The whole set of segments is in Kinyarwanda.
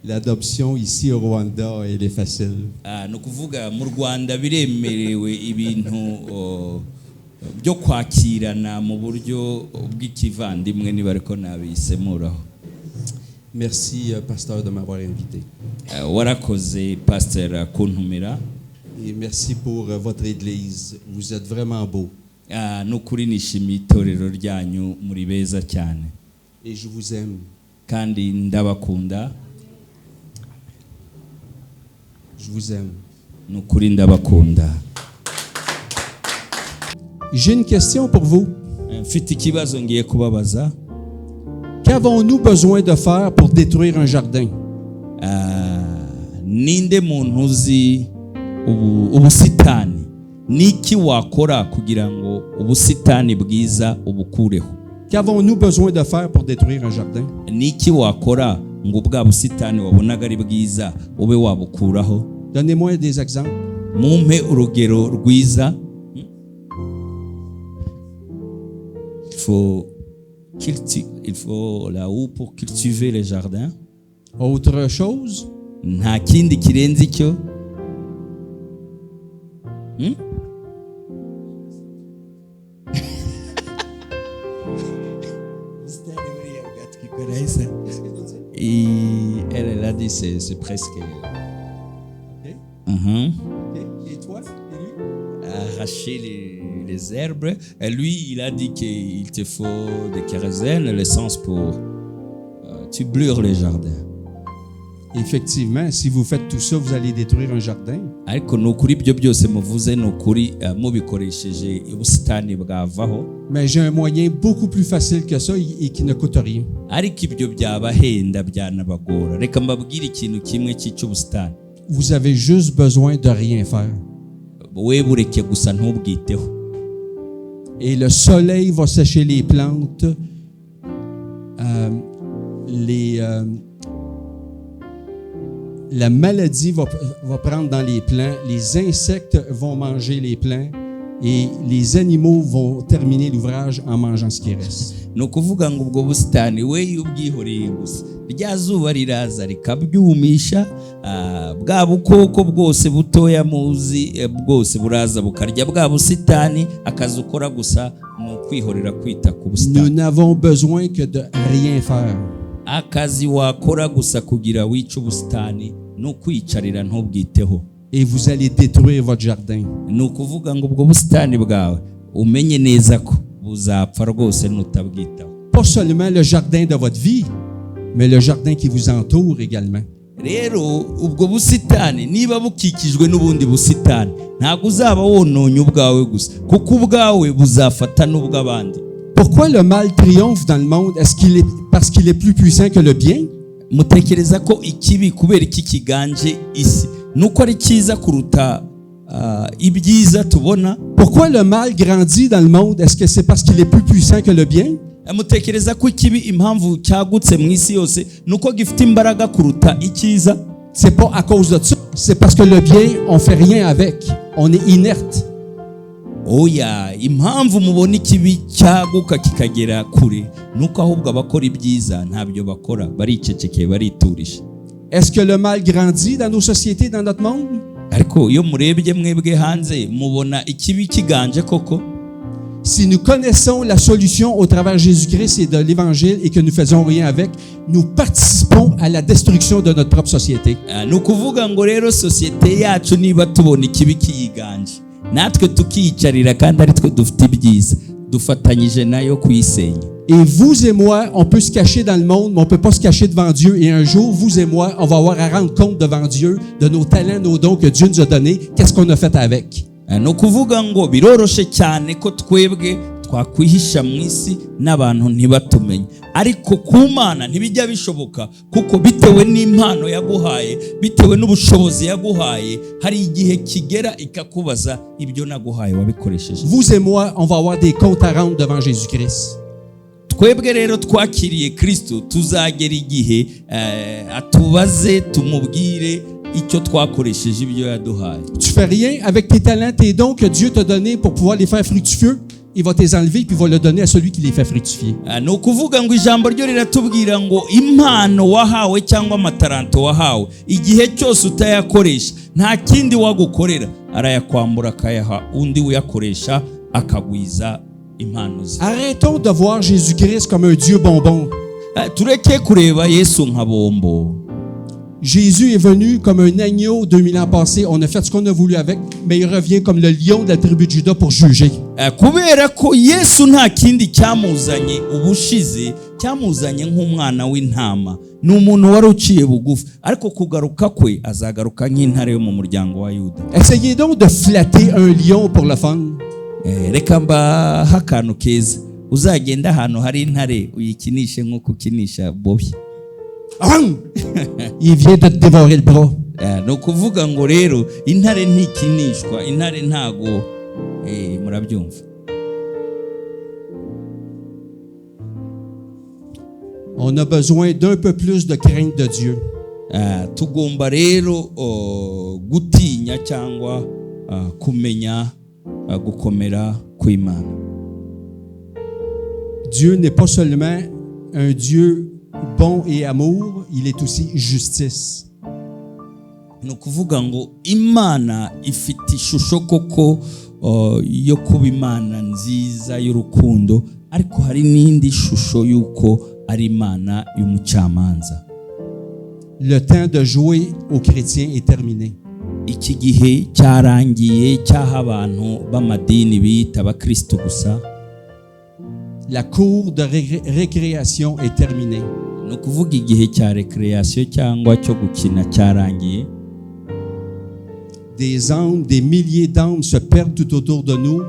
l'adoption ici au Rwanda, elle est facile. ni ukuvuga mu Rwanda biremerewe ibintu byo kwakirana mu buryo bw'ikivandimwe niba ariko nabisemuraho. Merci, pasteur, de m'avoir invité. Warakoze pasteur kuntumira. Et merci pour votre église. Vous êtes vraiment beau. Nukuri nishimiye itorero ryanyu muri beza cyane. Et je vous aime. Kandi ndabakunda. Je vous aime. Nukuri ndabakunda. J'ai une question pour vous. Mfite ikibazo ngiye kubabaza. Qu'avons-nous besoin de faire pour détruire un jardin? Ninde muntu uzi ubusitani? Niki wakora kugira ngo ubusitani bwiza ubukureho? Qu'avons-nous besoin de faire pour détruire un jardin? Niki wakora ngo bwa busitani wabonaga ari bwiza ube wabukuraho? Donnez-moi des exemples. Mumpe urugero rwiza. Il faut la houe pour cultiver les jardins. Autre chose? Nta kindi kirenze icyo. Elle a dit c'est presque. Okay. Okay. Et toi? Et lui? Arracher les herbes. Et lui, il a dit qu'il te faut des kérosène, l'essence pour tubulure les jardins. Effectivement, si vous faites tout ça, vous allez détruire un jardin. Ariko nukuri ibyo byose muvuze nukuri mubikoresheje ubusitani bwavaho. Mais j'ai un moyen beaucoup plus facile que ça et qui ne coûte rien. Ariko ibyo byabahenda byanabagora. Reka mbabwire ikintu kimwe cy'ubusitani. Vous avez juste besoin de rien faire. Webureke gusa ntubwiteho. Et le soleil va sécher les plantes. La maladie va prendre dans les plants, les insectes vont manger les plants et les animaux vont terminer l'ouvrage en mangeant ce qui reste. Ni ukuvuga ngo ubwo busitani we ubwihoreye gusa rya zuba riraza rikabyumisha bwa bukoko bwose butoya muzi bwose buraza bukarya bwa busitani akazi ukora gusa ni ukwihorera kwita ku busitani. Nous n'avons besoin que de rien faire. Akazi wakora gusa kugira wice ubusitani ni ukwicarira ntubwiteho. Et vous allez détruire votre jardin. Ni ukuvuga ngo ubwo busitani bwawe umenye neza ko buzapfa rwose nutabwitaho. Pas seulement le jardin de votre vie, mais le jardin qui vous entoure également. Rero ubwo busitani niba bukikijwe n'ubundi busitani ntabwo uzaba wononye ubwawe gusa kuko ubwawe buzafata n'ubw'abandi. Pourquoi le mal triomphe dans le monde? Est-ce qu'il est parce qu'il est plus puissant que le bien? Mutekereza ko ikibi kubera iki kiganje isi nuko ari cyiza kuruta ibyiza tubona? Pourquoi le mal grandit dans le monde? Est-ce que c'est parce qu'il est plus puissant que le bien? Mutekereza ko ikibi impamvu cyagutse mu isi yose nuko gifite imbaraga kuruta icyiza? C'est pas à cause de ça, c'est parce que le bien, on fait rien avec. On est inerte. Oya, impamvu mubona ikibi cyaguka kikagera kure nuko ahubwo abakora ibyiza ntabyo bakora, baricecekeye bariturisha. Est-ce que le mal grandit dans nos sociétés, dans notre monde? Ariko iyo murebye mwebwe hanze mubona ikibi kiganje koko? Si nous connaissons la solution au travers de Jésus-Christ et de l'Évangile et que nous faisons rien avec, nous participons à la destruction de notre propre société. Ni ukuvuga ngo rero societe yacu niba tubona ikibi kiyiganje natwe tukiyicarira kandi ari twe dufite ibyiza dufatanyije nayo kuyisenya. Et vous et moi, on peut se cacher dans le monde, mais on ne peut pas se cacher devant Dieu. Et un jour, vous et moi, on va avoir à rendre compte devant Dieu de nos talents, nos dons que Dieu nous a donnés. Qu'est-ce qu'on a fait avec? Ni ukuvuga ngo biroroshe cyane ko twebwe twakwihisha mu isi n'abantu ntibatumenye, ariko ku Mana ntibijya bishoboka kuko bitewe n'impano yaguhaye, bitewe n'ubushobozi yaguhaye, hari igihe kigera ikakubaza ibyo naguhaye wabikoresheje. Vous et moi, on va avoir des comptes à rendre devant Jésus-Christ. Twebwe rero twakiriye Kristo tuzagera igihe atubaze tumubwire icyo twakoresheje ibyo yaduhaye. Tu fais rien avec tes talents, tes dons que Dieu t'a donnés pour pouvoir les faire fructueux? il va te les enlever puis il va le donner à celui qui les fait fructifier. ni ukuvuga ngo ijambo ryo riratubwira ngo impano wahawe cyangwa amataranto wahawe igihe cyose utayakoresha nta kindi wagukorera, arayakwambura akayaha undi uyakoresha akagwiza impano ze. Arrêtons de voir Jésus-Christ comme un Dieu bonbon. Tureke kureba Yesu nka bombo. Jésus est venu comme un agneau 2000 ans passés. On a fait ce qu'on a voulu avec, mais il revient comme le lion de la tribu de Juda pour juger. Kubera ko Yesu nta kindi cyamuzanye ubushize, cyamuzanye nk'umwana w'intama, ni umuntu wari uciye bugufi, ariko kugaruka kwe azagaruka nk'intare yo mu muryango wa Yuda. Essayez donc de flatter un lion pour le fun. Reka mbaha akantu keza, uzagenda ahantu hari intare uyikinishe nk'uko ukinisha Bobi. Il vient de te dévorer le bras. ni ukuvuga ngo rero intare ntikinishwa, intare ntago murabyumva. On a besoin d'un peu plus de crainte de Dieu. Tugomba rero gutinya cyangwa kumenya gukomera kw'Imana. Dieu n'est pas seulement un Dieu bon et amour, il est aussi justice. Ni ukuvuga ngo Imana ifite ishusho koko yo kuba Imana nziza y'urukundo, ariko hari n'indi shusho y'uko ari Imana y'umucamanza. Le temps de jouer aux chrétiens est terminé. Iki gihe cyarangiye cyaha abantu b'amadini bita abakristo gusa. La cour de récréation est terminée. Ni ukuvuga igihe cya recreation cyangwa cyo gukina cyarangiye. Des âmes, des milliers d'âmes se perdent tout autour de nous.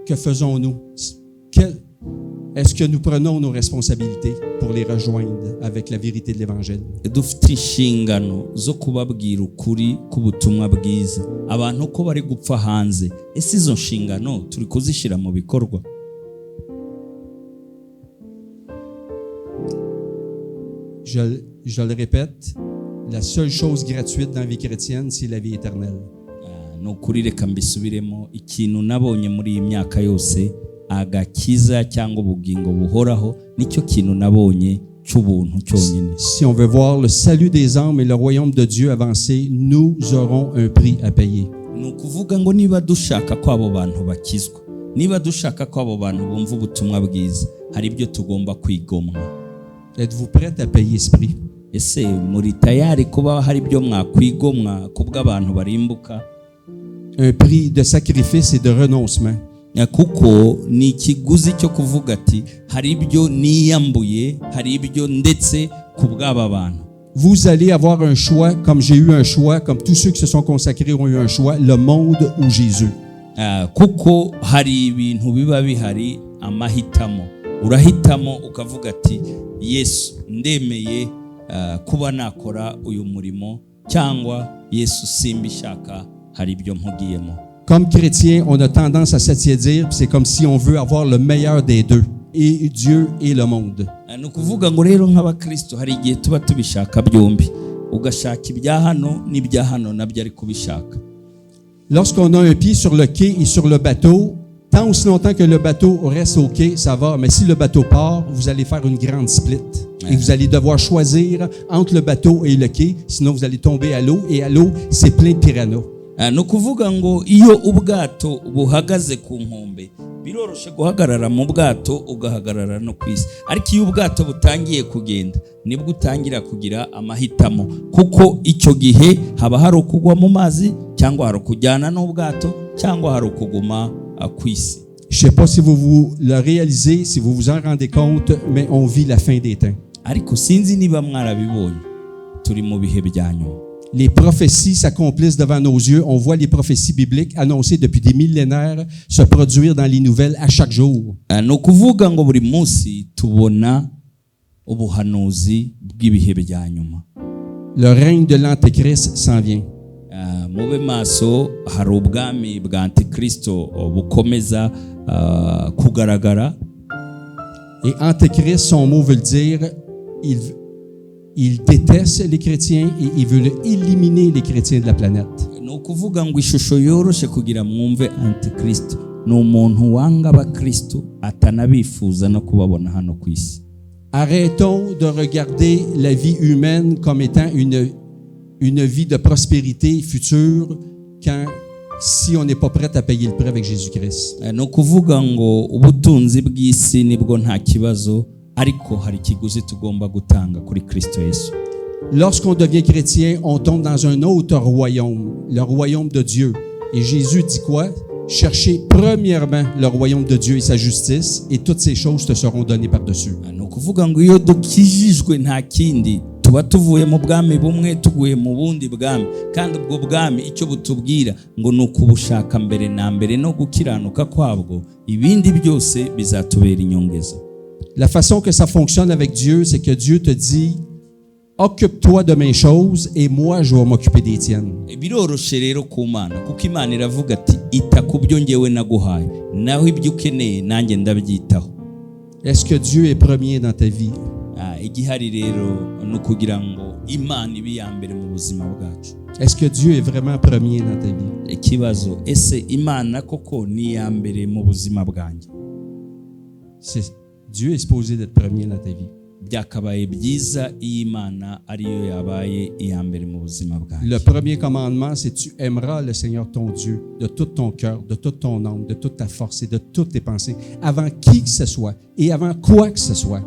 Que faisons-nous? Est-ce que nous prenons nos responsabilités pour les rejoindre avec la vérité de l'Évangile? Dufite inshingano zo kubabwira ukuri k'ubutumwa bwiza abantu ko bari gupfa hanze. Ese izo nshingano turi kuzishyira mu bikorwa? Je le répète, la seule chose gratuite dans la vie chrétienne, c'est la vie éternelle. Ni ukuri reka mbisubiremo, ikintu nabonye muri iyi myaka yose, agakiza cyangwa ubugingo buhoraho, nicyo kintu nabonye cy'ubuntu cyonyine. Si on veut voir le salut des âmes et le royaume de Dieu avancer, nous aurons un prix à payer. Ni ukuvuga ngo niba dushaka ko abo bantu bakizwa, niba dushaka ko abo bantu bumva ubutumwa bwiza, hari ibyo tugomba kwigomwa. Êtes-vous prêt à payer ce prix? Ese muri tayari kuba hari ibyo mwakwigomwa kubw'abantu barimbuka? Un prix de sacrifice et de renoncement. Kuko ni ikiguzi cyo kuvuga ati hari ibyo niyambuye, hari ibyo ndetse kubw'aba bantu. Vous allez avoir un choix, comme j'ai eu un choix, comme tous ceux qui se sont consacrés ont eu un choix, le monde ou Jésus. Kuko hari ibintu biba bihari amahitamo. Urahitamo ukavuga ati Yesu ndemeye kuba nakora uyu murimo, cyangwa Yesu simbishaka hari ibyo mpugiyemo. Comme chrétien, on a tendance à s'attiédir, c'est comme si on veut avoir le meilleur des deux, et Dieu et le monde. Ni ukuvuga ngo rero nk'abakristo hari igihe tuba tubishaka byombi, ugashaka ibya hano n'ibya hano nabyo ari kubishaka. Lorsqu'on a un pied sur le quai et sur le bateau, tant aussi longtemps que le bateau reste au quai, ça va. Mais si le bateau part, vous allez faire une grande split. Et vous allez devoir choisir entre le bateau et le quai, sinon vous allez tomber à l'eau. Et à l'eau, c'est plein de piranhas. Ni ukuvuga ngo iyo ubwato buhagaze ku nkombe, biroroshe guhagarara mu bwato ugahagarara no ku isi. Ariko iyo ubwato butangiye kugenda, nibwo utangira kugira amahitamo, kuko icyo gihe haba hari ukugwa mu mazi, cyangwa hari ukujyana n'ubwato, cyangwa hari ukuguma ku isi. Je sais pas si vous le réalisez, si vous vous en rendez compte, mais on vit la fin des temps. Ariko sinzi niba mwarabibonye, turi mu bihe bya nyuma. Les prophéties s'accomplissent devant nos yeux. On voit les prophéties bibliques annoncées depuis des millénaires se produire dans les nouvelles à chaque jour. Ni ukuvuga ngo buri munsi tubona ubuhanuzi bw'ibihe bya nyuma. Le règne de l'Antéchrist s'en vient. Mube maso, hari ubwami bwa Antikristo bukomeza kugaragara. Et Antéchrist, son mot veut dire, il déteste les chrétiens et il veut éliminer les chrétiens de la planète. Ni ukuvuga ngo ishusho yoroshe kugira mwumve Antikristo. ni umuntu wanga abakristo atanabifuza no kubabona hano ku isi. Arrêtons de regarder la vie humaine comme étant une vie de prospérité future quand si on n'est pas prêt à payer le prix avec Jésus-Christ. Ni ukuvuga ngo ubutunzi bw'isi nibwo nta kibazo, ariko hari ikiguzi tugomba gutanga kuri Kristo Yesu. Lorsqu'on devient chrétien, on tombe dans un autre royaume, le royaume de Dieu. Et Jésus dit quoi? Cherchez premièrement le royaume de Dieu et sa justice, et toutes ces choses te seront données par-dessus. Ni ukuvuga ngo iyo dukijijwe nta kindi tuba tuvuye mu bwami bumwe tuguye mu bundi bwami, kandi ubwo bwami icyo butubwira ngo ni ukubushaka mbere na mbere no gukiranuka kwabwo, ibindi byose bizatubera inyongeza. La façon que ça fonctionne avec Dieu, c'est que Dieu te dit occupe-toi de mes choses et moi je vais m'occuper des tiennes. Biroroshe rero ku Mana, kuko Imana iravuga ati ita ku byo ngewe naguhaye, naho ibyo ukeneye nanjye ndabyitaho. Est-ce que Dieu est premier dans ta vie? Igihari rero ni ukugira ngo Imana ibe iya mbere mu buzima bwacu. Est-ce que Dieu est vraiment premier dans ta vie? Ikibazo, ese Imana koko ni iya mbere mu buzima bwanjye? Dieu est supposé d'être premier dans ta vie. Byakabaye byiza iyo Imana ariyo yabaye iya mbere mu buzima bwanjye. Le premier commandement, c'est tu aimeras le Seigneur ton Dieu de tout ton cœur, de toute ton âme, de toute ta force et de toutes tes pensées, avant qui que ce soit et avant quoi que ce soit.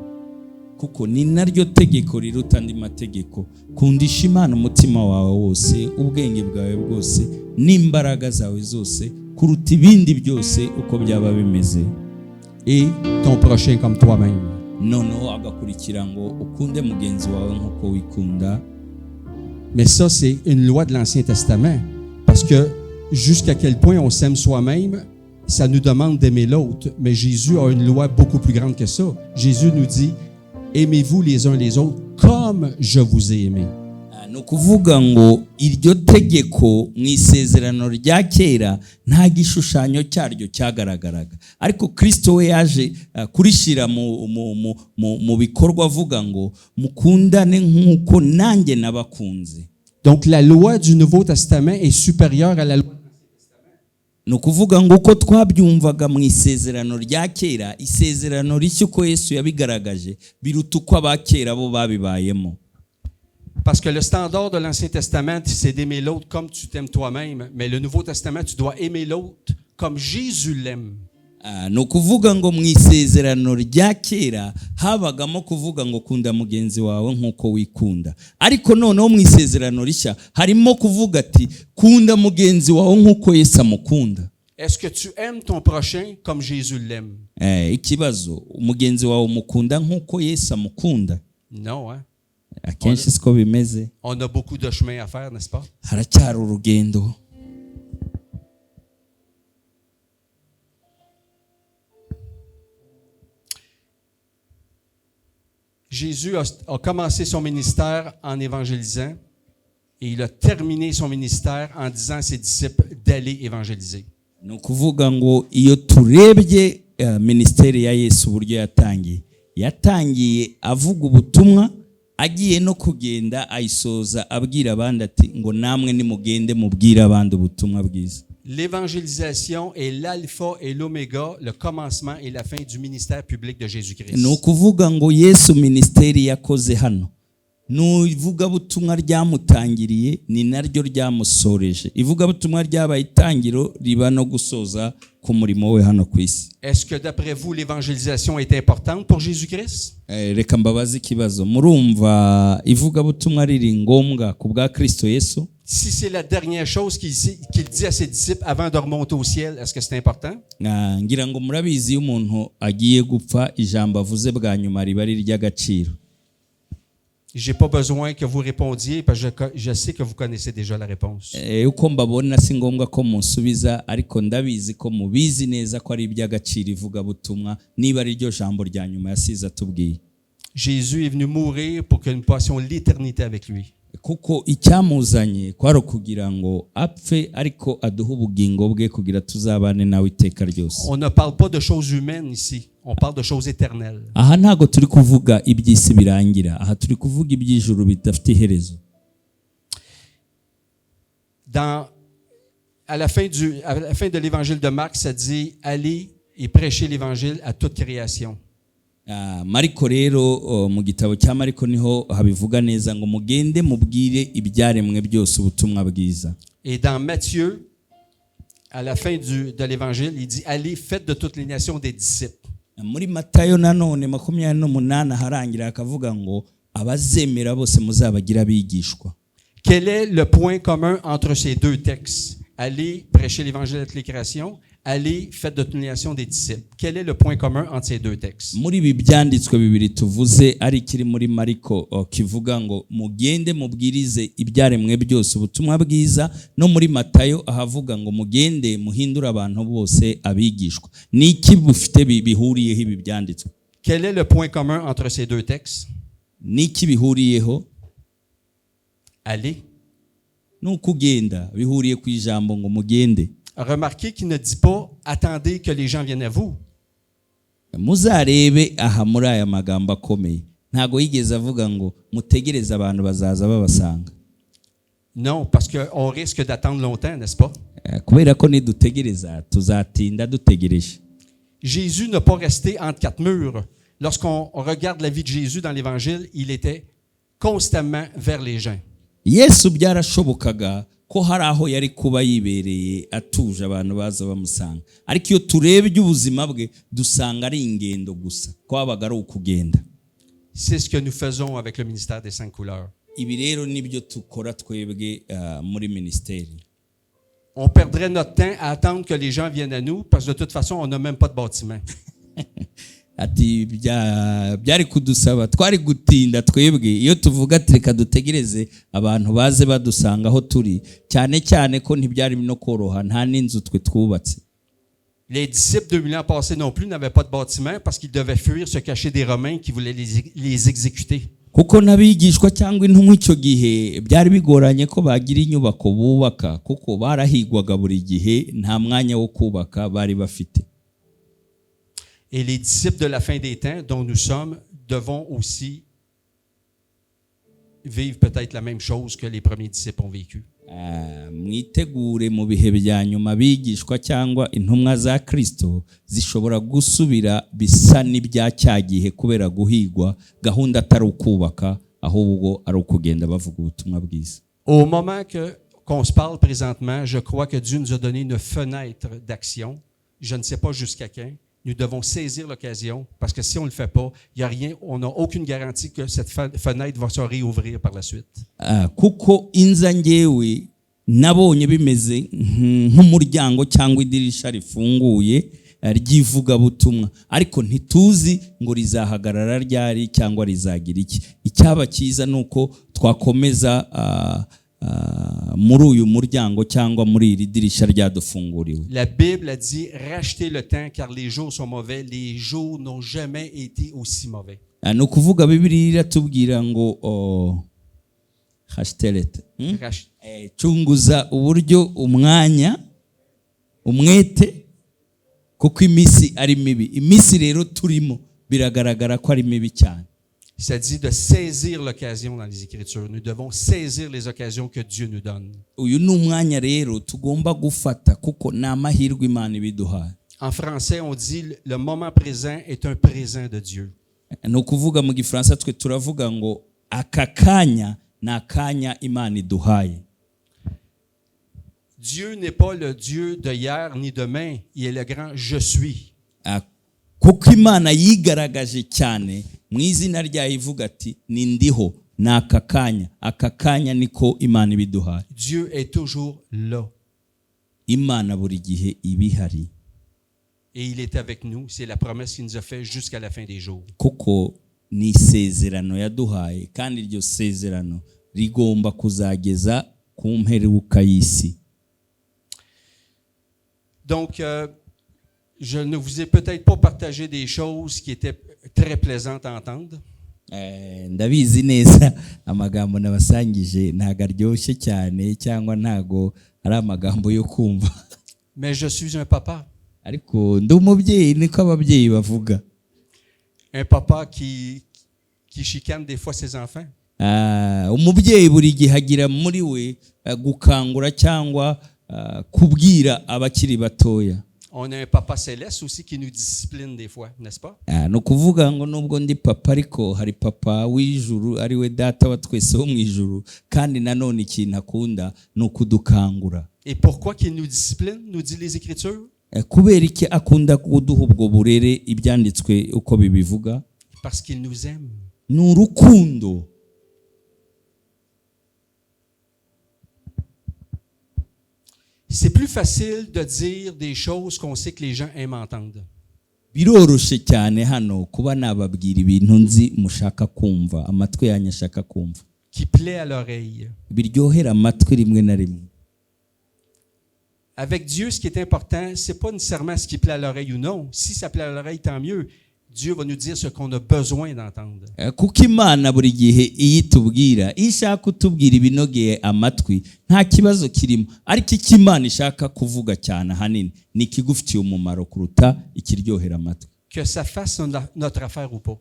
Kuko ni naryo tegeko riruta andi mategeko, kundisha Imana umutima wawe wose, ubwenge bwawe bwose n'imbaraga zawe zose kuruta ibindi byose uko byaba bimeze, et ton prochain comme toi-même. Noneho agakurikira ngo ukunde mugenzi wawe nk'uko wikunda. Mais ça, c'est une loi de l'Ancien Testament, parce que jusqu'à quel point on s'aime soi-même, ça nous demande d'aimer l'autre. Mais Jésus a une loi beaucoup plus grande que ça. Jésus nous dit aimez-vous les uns les autres comme je vous ai aimé. Ni ukuvuga ngo iryo tegeko mu isezerano rya kera nta gishushanyo cyaryo cyagaragaraga, ariko Kristo we yaje kurishira mu bikorwa avuga ngo mukundane nk'uko nanjye nabakunze. Donc la loi du Nouveau Testament est supérieure à la loi. Ni ukuvuga ngo uko twabyumvaga mu isezerano rya kera, isezerano rishya uko Yesu yabigaragaje biruta uko abakera bo babibayemo. Parce que le standard de l'Ancien Testament, c'est d'aimer l'autre comme tu t'aimes toi-même. Mais le Nouveau Testament, tu dois aimer l'autre comme Jésus l'aime. Ni ukuvuga ngo mu isezerano rya kera habagamo kuvuga ngo kunda mugenzi wawe nk'uko wikunda, ariko noneho mu isezerano rishya harimo kuvuga ati kunda mugenzi wawe nk'uko Yesu amukunda. Est-ce que tu aimes ton prochain comme Jésus l'aime? Ikibazo, umugenzi wawe umukunda nk'uko Yesu amukunda? Non, hein? Akenshi siko bimeze. On a beaucoup de chemin à faire, n'est-ce pas? Haracyari urugendo. Jésus a commencé son ministère en évangélisant et il a terminé son ministère en disant à ses disciples d'aller évangéliser. Ni ukuvuga ngo iyo turebye ministeri ya Yesu uburyo yatangiye avuga ubutumwa, agiye no kugenda ayisoza abwira abandi ati ngo namwe nimugende mubwire abandi ubutumwa bwiza. L'évangélisation est l'alpha et l'oméga, le commencement et la fin du ministère public de Jésus-Christ. Ni ukuvuga ngo Yesu ministeri yakoze hano n'ivugabutumwa ryamutangiriye ni naryo ryamusoreje. Ivugabutumwa ryabaye itangiro riba no gusoza ku murimo we hano ku isi. Est-ce que d'après vous l'évangélisation est importante pour Jésus-Christ? Reka mbabaze ikibazo, murumva ivugabutumwa riri ngombwa ku bwa Kristo Yesu? Si c'est la dernière chose qu'il dit à ses disciples avant de remonter au ciel, est-ce que c'est important? Ngira ngo murabizi iyo umuntu agiye gupfa ijambo avuze bwa nyuma riba ari iry'agaciro. J'ai pas besoin que vous répondiez parce que je sais que vous connaissez déjà la réponse. Uko mbabona si ngombwa ko munsubiza, ariko ndabizi ko mubizi neza ko ari iby'agaciro ivugabutumwa niba ari ryo jambo rya nyuma yasize atubwiye. Jésus est venu mourir pour que nous passions l'éternité avec lui. Kuko icyamuzanye kwari kugira ngo apfe ariko aduhe ubugingo bwe kugira tuzabane nawe iteka ryose. On ne parle pas de choses humaines ici, on parle de choses éternelles. Aha ntago turi kuvuga iby'isi birangira, aha turi kuvuga iby'ijuru bidafite iherezo. Dans à la fin de l'évangile de Marc, ça dit « Allez et prêchez l'évangile à toute création ». Mariko rero mu gitabo cya Mariko niho habivuga neza ngo mugende mubwire ibyaremwe byose ubutumwa bwiza. Et dans Matthieu, à la fin de l'évangile, il dit « Allez, faites de toutes les nations des disciples ». Muri Matayo nanone 28 harangira akavuga ngo abazemera bose muzabagira abigishwa. Quel est le point commun entre ces deux textes? Allez prêcher l'évangile à toutes les créations, allez faites de toutes les nations des disciples. Quel est le point commun entre ces deux textes? Muri ibi byanditswe bibiri tuvuze ari kiri muri Mariko kivuga ngo mugende mubwirize ibyaremwe byose ubutumwa bwiza, no muri Matayo ahavuga ngo mugende muhindura abantu bose abigishwa. Niki bufite bihuriyeho ibi byanditswe? Quel est le point commun entre ces deux textes? Niki bihuriyeho? Allez. Nukugenda bihuriye ku ijambo ngo mugende. Remarquez qu'il ne dit pas attendez que les gens viennent à vous. Muzarebe aha muri aya magambo akomeye ntago yigeze avuga ngo mutegereze abantu bazaza babasanga. Non, parce qu'on risque d'attendre longtemps, n'est-ce pas? Kubera ko nidutegereza tuzatinda dutegereje. Jésus n'a pas resté entre quatre murs. Lorsqu'on regarde la vie de Jésus dans l'Évangile, il était constamment vers les gens. Yesu byarashobokaga ko hari aho yari kuba yibereye atuje abantu baza bamusanga, ariko iyo turebye ubuzima bwe dusanga ari ingendo gusa, ko habaga ari ukugenda. C'est ce que nous faisons avec le ministère des 5 couleurs. Ibi rero nibyo tukora twebwe muri ministeri. On perdrait notre temps à attendre que les gens viennent à nous parce que de toute façon, on n'a même pas de bâtiment. Ati byari kudusaba twari gutinda twebwe iyo tuvuga reka dutegereze abantu baze badusanga aho turi, cyane cyane ko ntibyari no koroha, nta n'inzu twe twubatse. Les disciples 2000 ans passés non plus n'avaient pas de bâtiment parce qu'ils devaient fuir, se cacher des Romains qui voulaient les exécuter. Kuko nabigishwa cyangwa intumwa icyo gihe byari bigoranye ko bagira inyubako bubaka, kuko barahigwaga buri gihe nta mwanya wo kubaka bari bafite. Et les disciples de la fin des temps, dont nous sommes, devons aussi vivre peut-être la même chose que les premiers disciples ont vécu. Mwitegure mu bihe bya nyuma bigishwa cyangwa intumwa za Kristo zishobora gusubira bisa n'ibya cyagihe kubera guhigwa, gahunda atari ukubaka ahubwo ari ukugenda bavuga ubutumwa bwiza. Au moment qu'on se parle présentement, je crois que Dieu nous a donné une fenêtre d'action. Je ne sais pas jusqu'à quand. Nous devons saisir l'occasion parce que si on ne le fait pas, il y a rien, on n'a aucune garantie que cette fenêtre va se réouvrir par la suite. Kuko inza ngewe nabonye bimeze nk'umuryango cyangwa idirisha rifunguye ryivuga butumwa, ariko ntituzi ngo rizahagarara ryari cyangwa rizagira iki. Icyaba cyiza nuko twakomeza muri uyu muryango cyangwa muri iri dirisha ryadufunguriwe. La Bible a dit rachetez le temps car les jours sont mauvais, les jours n'ont jamais été aussi mauvais. No kuvuga Bibiliya iratubwira ngo hashterete cunguza uburyo umwanya umwete kuko imisi ari mibi. Imisi rero turimo biragaragara ko ari mibi cyane. Ça dit de saisir l'occasion dans les Écritures. Nous devons saisir les occasions que Dieu nous donne. Uyu ni umwanya rero tugomba gufata kuko ni amahirwe Imana ibiduhaye. En français, on dit le moment présent est un présent de Dieu. No kuvuga mu Gifaransa twe turavuga ngo aka kanya ni akanya Imana iduhaye. Dieu n'est pas le Dieu de hier ni demain. Il est le grand je suis. Kuko Imana yigaragaje cyane mu izina ryayo ivuga ati ni ndiho, ni aka kanya niko Imana ibiduhaye. Dieu est toujours là. Imana buri gihe ibihari. Et il est avec nous. C'est la promesse qu'il nous a faite jusqu'à la fin des jours. Kuko ni isezerano yaduhaye kandi iryo sezerano rigomba kuzageza ku mperuka y'isi. Donc, je ne vous ai peut-être pas partagé des choses qui étaient très plaisantes à entendre. Ndabizi neza amagambo nabasangije ntago aryoshye cyane cyangwa ntago ari amagambo yo kumva. Mais je suis un papa. Ariko ndi umubyeyi niko ababyeyi bavuga. Un papa qui chicane des fois ses enfants. Umubyeyi buri gihe agira muri we gukangura cyangwa kubwira abakiri batoya. On a un papa céleste aussi qui nous discipline des fois, n'est-ce pas? No kuvuga ngo nubwo ndi papa ariko hari papa w'ijuru ari we data wa twese wo mu ijuru, kandi nanone ikintu akunda ni ukudukangura. Et pourquoi qu'il nous discipline, nous dit les Écritures? Kubera iki akunda kuduha ubwo burere ibyanditswe uko bibivuga? Parce qu'il nous aime. Ni urukundo. C'est plus facile de dire des choses qu'on sait que les gens aiment entendre. Biroroshe cyane hano kuba nababwira ibintu nzi mushaka kumva, amatwi yanyu ashaka kumva, qui plaît à l'oreille. biryohera amatwi rimwe na rimwe. Avec Dieu, ce qui est important, c'est pas nécessairement ce qui plaît à l'oreille ou non. Si ça plaît à l'oreille, tant mieux. Dieu va nous dire ce qu'on a besoin d'entendre. Kuko Imana buri gihe iyo itubwira, iyo ishaka kutubwira ibinogeye amatwi nta kibazo kirimo, ariko icyo Imana ishaka kuvuga cyane ahanini ni ikigufitiye umumaro kuruta ikiryohera amatwi. Que ça fasse notre affaire ou pas.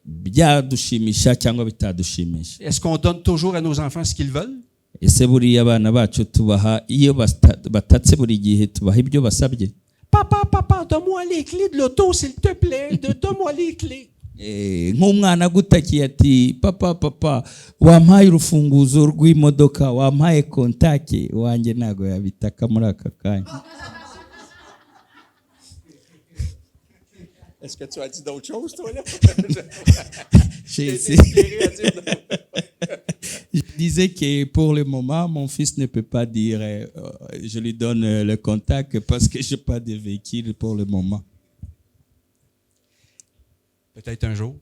Byadushimisha cyangwa bitadushimisha. Est-ce qu'on donne toujours à nos enfants ce qu'ils veulent? Ese buriya abana bacu tubaha iyo batatse buri gihe tubaha ibyo basabye? Papa, donne-moi les clés de l'auto, s'il te plaît. Donne-moi les clés. Nk'umwana gutakiye ati papa wampaye urufunguzo rw'imodoka, wampaye kontake wanjye, ntago yabitaka muri aka kanya. Est-ce que tu as dit d'autres choses, toi, là? Je disais que pour le moment, mon fils ne peut pas dire je lui donne le contact parce que je n'ai pas de véhicule pour le moment. Peut-être un jour.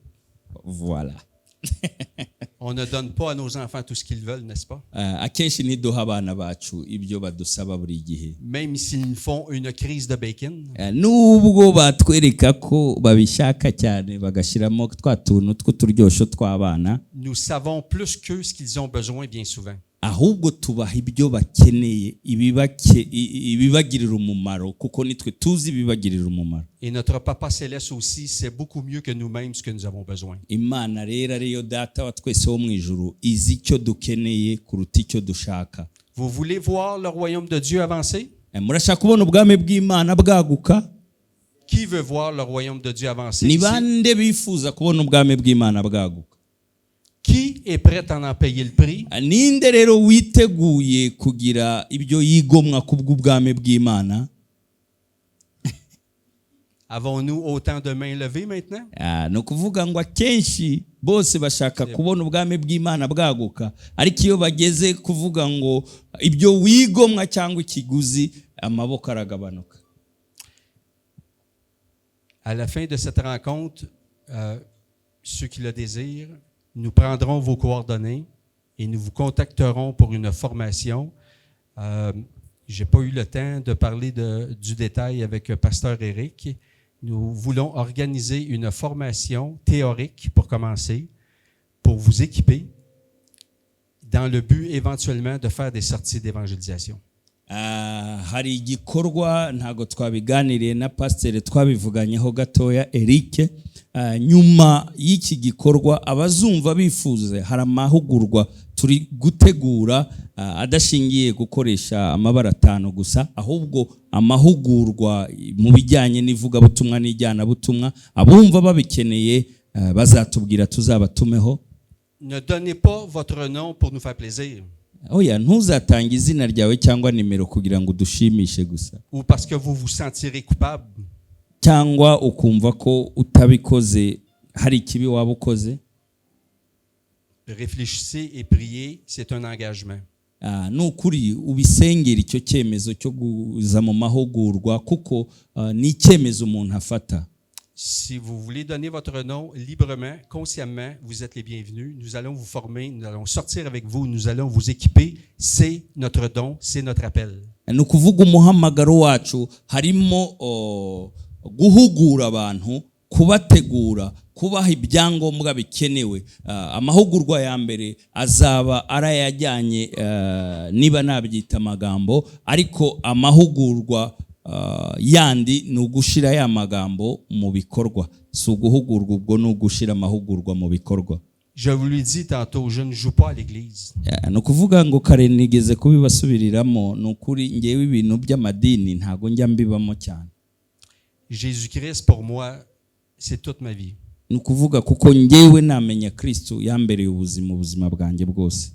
Voilà. On ne donne pas à nos enfants tout ce qu'ils veulent, n'est-ce pas? Akenshi ntiduha abana bacu ibyo badusaba buri gihe. Même s'ils font une crise de bacon. Nubwo batwereka ko babishaka cyane bagashyiramo twa tuntu tw'uturyosho tw'abana. Nous savons plus qu'eux ce qu'ils ont besoin bien souvent. Ahubwo tubaha ibyo bakeneye, ibibagirira umumaro, kuko nitwe tuzi ibibagirira umumaro. Et notre Papa Céleste aussi sait beaucoup mieux que nous-mêmes ce que nous avons besoin. Imana rero ariyo data wa twese wo mu ijuru izi icyo dukeneye kuruta icyo dushaka. Vous voulez voir le royaume de Dieu avancer? Murashaka kubona ubwami bw'Imana bwaguka? Qui veut voir le royaume de Dieu avancer? Ni bande bifuza kubona ubwami bw'Imana bwaguka? Qui est prêt à en payer le prix? Ninde rero witeguye kugira ibyo yigomwa kubw'ubwami bw'Imana? Avons-nous autant de mains levées maintenant? No kuvuga ngo akenshi bose bashaka kubona ubwami bw'Imana bwaguka, ariko iyo bageze kuvuga ngo ibyo wigomwa cyangwa ikiguzi, amaboko aragabanuka. À la fin de cette rencontre, ceux qui le désirent, nous prendrons vos coordonnées et nous vous contacterons pour une formation. Je n'ai pas eu le temps de parler du détail avec Pasteur Éric. Nous voulons organiser une formation théorique pour commencer, pour vous équiper, dans le but éventuellement de faire des sorties d'évangélisation. Hari igikorwa ntago twabiganiriye na pasteur, twabivuganyeho gatoya Eric. Nyuma y'iki gikorwa abazumva bifuze hari amahugurwa turi gutegura, adashingiye gukoresha amabara 5 gusa, ahubwo amahugurwa mu bijyanye n'ivugabutumwa n'ijyanabutumwa. Abumva babikeneye bazatubwira tuzabatumeho. Ne donnez pas votre nom pour nous faire plaisir. Oya, ntuzatanga izina ryawe cyangwa nimero kugira ngo dushimishe gusa, ou parce que vous vous sentirez coupable. cyangwa ukumva ko utabikoze hari ikibi waba ukoze. Réfléchissez et priez, c'est un engagement. Nukuri ubisengera icyo cyemezo cyo guza mu mahugurwa, kuko ni icyemezo umuntu afata. Si vous voulez donner votre nom librement, consciemment, vous êtes les bienvenus. Nous allons vous former, nous allons sortir avec vous, nous allons vous équiper. C'est notre don, c'est notre appel. Ni ukuvuga umuhamagaro wacu harimo guhugura abantu, kubategura, kubaha ibyangombwa bikenewe. Amahugurwa ya mbere azaba arayajyanye, niba nabyita amagambo, ariko amahugurwa yandi ni ugushira ya magambo mu bikorwa. Si uguhugurwa ubwo, ni ugushira amahugurwa mu bikorwa. Je vous l'ai dit tantôt, je ne joue pas à l'église. ni ukuvuga ngo kare nigeze kubibasubiriramo ni ukuri ngewe ibintu by'amadini ntago njya mbibamo cyane. Jésus-Christ, pour moi, c'est toute ma vie. Ni ukuvuga kuko ngewe namenya Kristo yambereye ubuzima bwanjye bwose.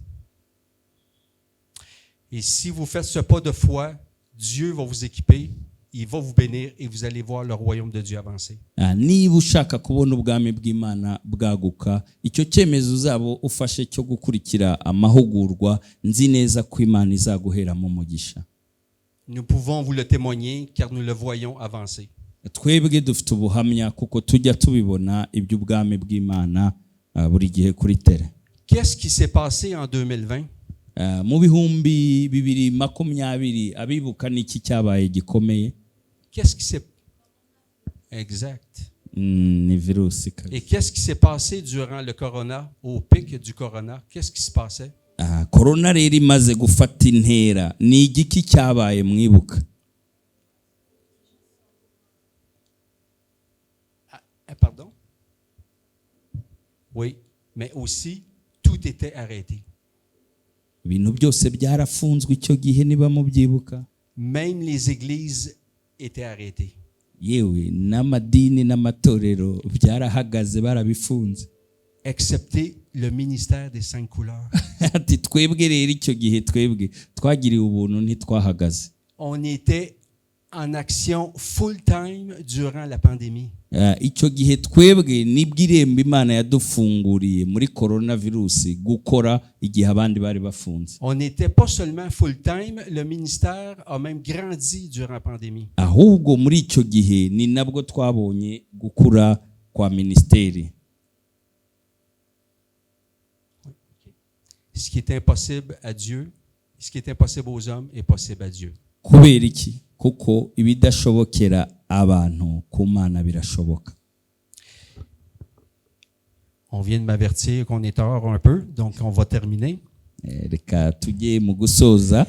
Et si vous faites ce pas de foi, Dieu va vous équiper, il va vous bénir et vous allez voir le royaume de Dieu avancer. Niba ushaka kubona ubwami bw'Imana bwaguka, icyo cyemezo uzaba ufashe cyo gukurikira amahugurwa, nzi neza ko Imana izaguheramo umugisha. Nous pouvons vous le témoigner car nous le voyons avancer. Twebwe dufite ubuhamya kuko tujya tubibona iby'ubwami bw'Imana buri gihe kuri tere. Qu'est-ce qui s'est passé en 2020? Mu bihumbi 2020 abibuka niki cyabaye gikomeye? Qu'est-ce qui s'est Exact. Ni virusi. Et qu'est-ce qui s'est passé durant le corona, au pic du corona? Qu'est-ce qui se passait? Corona rero imaze gufata intera, ni igiki cyabaye mwibuka? Pardon? Oui, mais aussi tout était arrêté. Ibintu byose byarafunzwe icyo gihe niba mubyibuka. Même les églises étaient arrêtées. Yewe n'amadini n'amatorero byarahagaze barabifunze. Excepté le ministère des 5 couleurs. Ati twebwe rero icyo gihe twebwe twagiriye ubuntu ntitwahagaze. On était en action full time durant la pandémie. Icyo gihe twebwe nibwo irembo Imana yadufunguriye muri coronavirus gukora igihe abandi bari bafunze. On n'était pas seulement full time, le ministère a même grandi durant la pandémie. Ahubwo muri icyo gihe ni nabwo twabonye gukura kwa ministeri. Ce qui est impossible à Dieu, ce qui est impossible aux hommes est possible à Dieu. Kubera iki? Kuko ibidashobokera abantu ku Mana birashoboka. On vient de m'avertir qu'on est tard un peu, donc on va terminer. Reka tujye mu gusoza.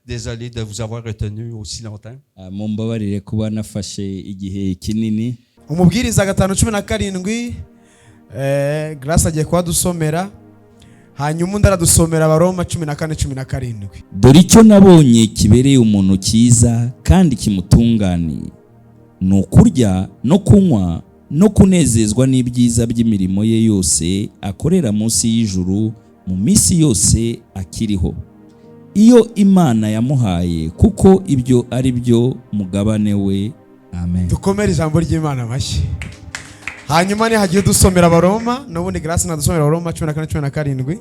Désolé de vous avoir retenu aussi longtemps. Mumbabarire kuba nafashe igihe kinini. Umubwiriza 5:17 Grace agiye kwadusomera, hanyuma undi aradusomera Abaroma 14:17. Dore icyo nabonye kibereye umuntu cyiza kandi kimutunganiye, ni ukurya no kunywa no kunezezwa n'ibyiza by'imirimo ye yose akorera munsi y'ijuru mu minsi yose akiriho, iyo Imana yamuhaye, kuko ibyo ari byo mugabane we. Amen. Dukomere ijambo ry'Imana amashyi. Hanyuma ni hagiye dusomera Abaroma, n'ubundi Grace nadusomera Abaroma 14:17.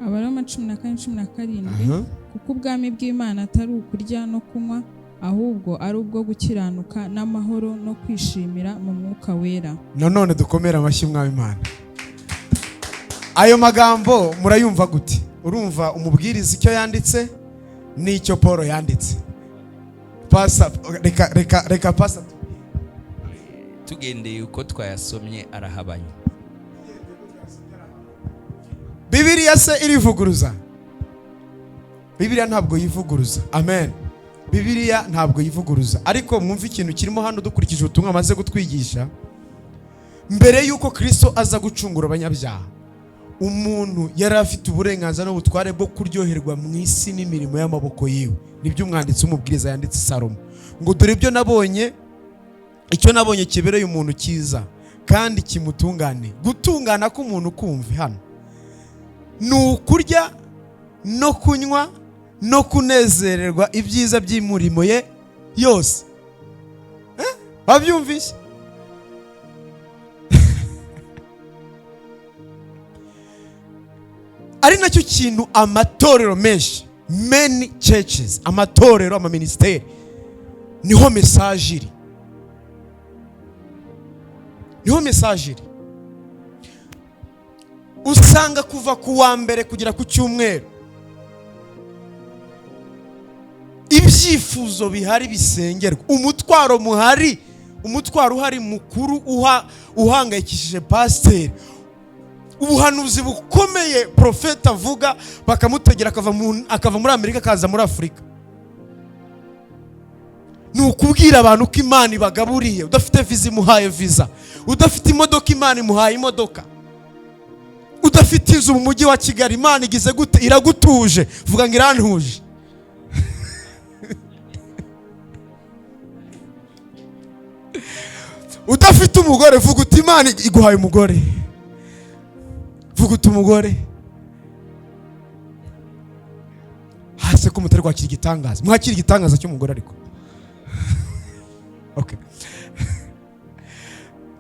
Abaroma 14:17. Kuko ubwami bw'Imana atari ukurya no kunywa, ahubwo ari ubwo gukiranuka n'amahoro no kwishimira mu mwuka wera. None dukomera amashyi mwami Imana. Ayo magambo murayumva gute? Urumva umubwiriza icyo yanditse n'icyo Paul yanditse. Pasa reka pasa tugendeye uko twayasomye arahabanye. Bibiliya se irivuguruza? Bibiliya ntabwo yivuguruza. Amen. Bibiliya ntabwo yivuguruza, ariko mwumva ikintu kirimo hano dukurikije ubutumwa amaze gutwigisha. Mbere yuko Kristo aza gucungura abanyabyaha, umuntu yari afite uburenganzira n'ubutware bwo kuryoherwa mu isi n'imirimo y'amaboko yiwe. Nibyo umwanditsi w'umubwiriza yanditse Salomo, ngo dore ibyo nabonye, icyo nabonye kibereye umuntu cyiza kandi kimutungane. Gutungana k'umuntu kumva hano ni ukurya no kunywa no kunezererwa ibyiza by'imurimo ye yose. Babyumvise? Ari nacyo kintu amatorero menshi, many churches, amatorero, amaministeri, niho message iri. Niho message iri. Usanga kuva ku wa mbere kugera ku cyumweru ibyifuzo bihari bisengerwa, umutwaro muhari, umutwaro uhari mukuru uhangayikishije pasiteri, ubuhanuzi bukomeye profeta avuga bakamutegera akava muri Amerika akaza muri Afurika. Ni ukubwira abantu ko Imana ibagaburiye. Udafite viza imuhaye viza, udafite imodoka Imana imuhaye imodoka. udafite inzu mu mujyi wa Kigali, Imana igize gute? Iragutuje. Vuga ngo irantuje. Udafite umugore, vuga uti Imana iguhaye umugore. Vuga uti umugore. Hase ko mutari kwakira igitangaza. Mwakira igitangaza cy'umugore ariko. Okay.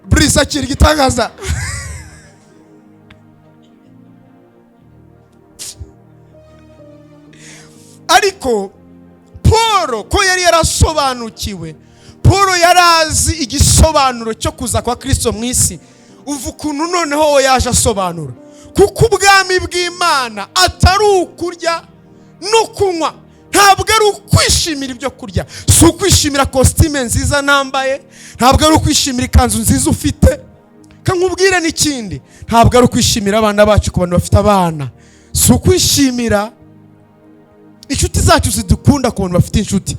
Brice akira igitangaza. Ariko Paul ko yari yarasobanukiwe, Paul yarazi igisobanuro cyo kuza kwa Kristo mu isi. Uva ukuntu noneho yaje asobanura kuko ubwami bw'Imana atari ukurya no kunywa, ntabwo ari ukwishimira ibyo kurya, si ukwishimira kositime nziza nambaye, ntabwo ari ukwishimira ikanzu nziza ufite. Kankubwire n'ikindi, ntabwo ari ukwishimira abana bacu ku bantu bafite abana, si ukwishimira inshuti zacu zidukunda ku bantu bafite inshuti.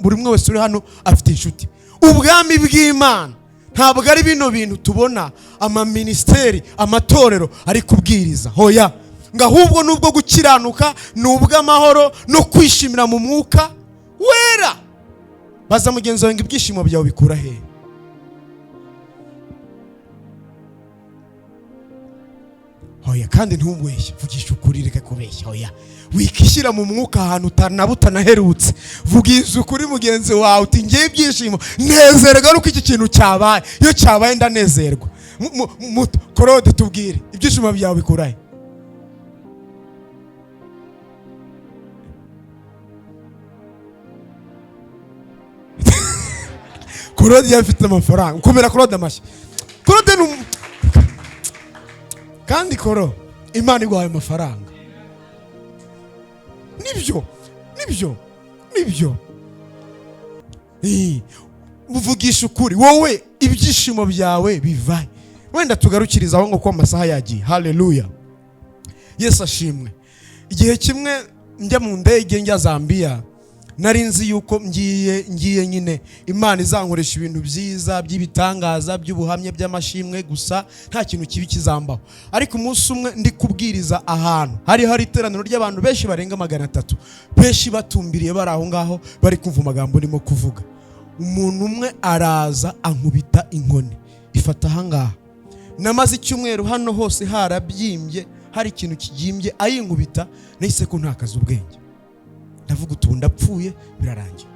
Buri umwe wese uri hano afite inshuti. Ubwami bw'Imana ntabwo ari bino bintu tubona amaministeri, amatorero ari kubwiriza. Hoya, ngo ahubwo nubwo gukiranuka, nubwo amahoro no kwishimira mu mwuka wera. Baza mugenzi wawe ngo ibyishimo byawe bikura he? Hoya, kandi ntubeshye, vugisha ukuri, reka kubeshya. Hoya, wikishyira mu mwuka ahantu utanabutanaherutse. Vugiza ukuri mugenzi wawe uti ngiye ibyishimo nezerwa nuko iki kintu cyabaye. Iyo cyabaye ndanezerwa. Korode, tubwire ibyishimo byawe bikura he? Korode yafite amafaranga. Ukomera Korode amashyi. Korode kandi Koro, Imana iguhaye amafaranga. Nibyo. Uvugisha ukuri, wowe ibyishimo byawe bivaye. Wenda tugarukiriza aho ngo ko amasaha yagiye. Haleluya. Yesu ashimwe. Igihe kimwe njya mu ndege njya Zambia, nari nzi yuko ngiye nyine Imana izankoresha ibintu byiza by'ibitangaza by'ubuhamya by'amashimwe gusa, nta kintu kibi kizambaho. Ariko umunsi umwe ndi kubwiriza ahantu hari iteraniro ry'abantu benshi barenga 300, benshi batumbiriye bari aho ngaho bari kumva amagambo ndimo kuvuga. Umuntu umwe araza ankubita inkoni ifata aha ngaha. Namaze icyumweru hano hose harabyimbye, hari ikintu kigimbye, ayinkubita nahise ko ntakaza ubwenge. Ndavuga uti ndapfuye birarangiye.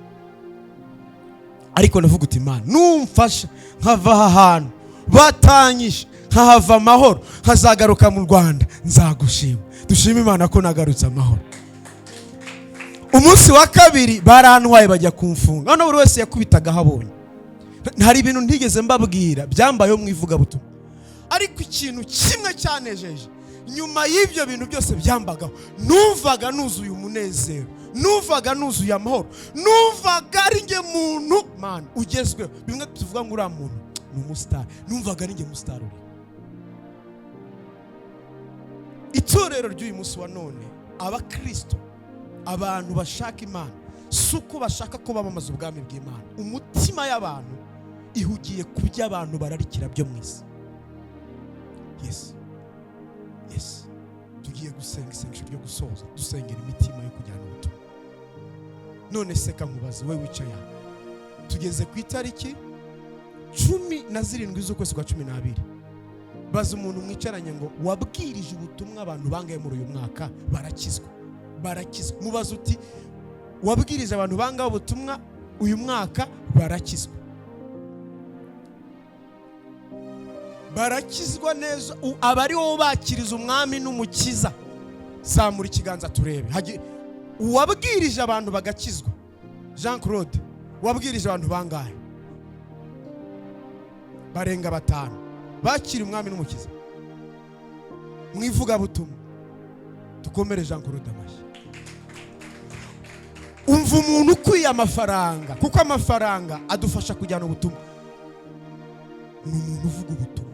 Ariko ndavuga uti Imana numfasha nkava aha hantu batanyisha, nkahava amahoro, nkazagaruka mu Rwanda, nzagushima. Dushima Imana ko nagarutse amahoro. Umunsi wa kabiri barantwaye bajya kumfunga. None buri wese yakubitaga habonye. Hari ibintu ntigeze mbabwira byambayeho mu ivugabutumwa. Ariko ikintu kimwe cyanejeje, nyuma y'ibyo bintu byose byambagaho, numvaga nuzuye umunezero, numvaga nuzuye amahoro, numvaga ari nge muntu man ugezweho. Bimwe tuvuga ngo uriya muntu ni umustar, numvaga ari nge mustar uri. Itorero ry'uyu munsi wa none, abakristo, abantu bashaka Imana, suko bashaka ko bamamaza ubwami bw'Imana. Umutima y'abantu ihugiye ku by'abantu bararikira byo mu isi. Yes. Tugiye gusenga isengesho ryo gusoza, dusengera imitima yo kujyana ubutumwa. None se kankubaze we wicaye aha, tugeze ku itariki 17 z'ukwezi kwa 12. Baza umuntu mwicaranye ngo wabwirije ubutumwa abantu bangaye muri uyu mwaka barakizwa. Mubaza uti wabwirije abantu bangaye ubutumwa uyu mwaka barakizwa. Barakizwa neza, abari wowe bakiriza umwami n'umukiza. Samura ikiganza turebe. Wabwirije abantu bagakizwa. Jean Claude, wabwirije abantu bangahe? Barenga 5 bakiri umwami n'umukiza. Mwivuga butumwa. Tukomere Jean Claude amashyi. Umva umuntu ukwiye amafaranga, kuko amafaranga adufasha kujyana ubutumwa. Ni umuntu uvuga ubutumwa.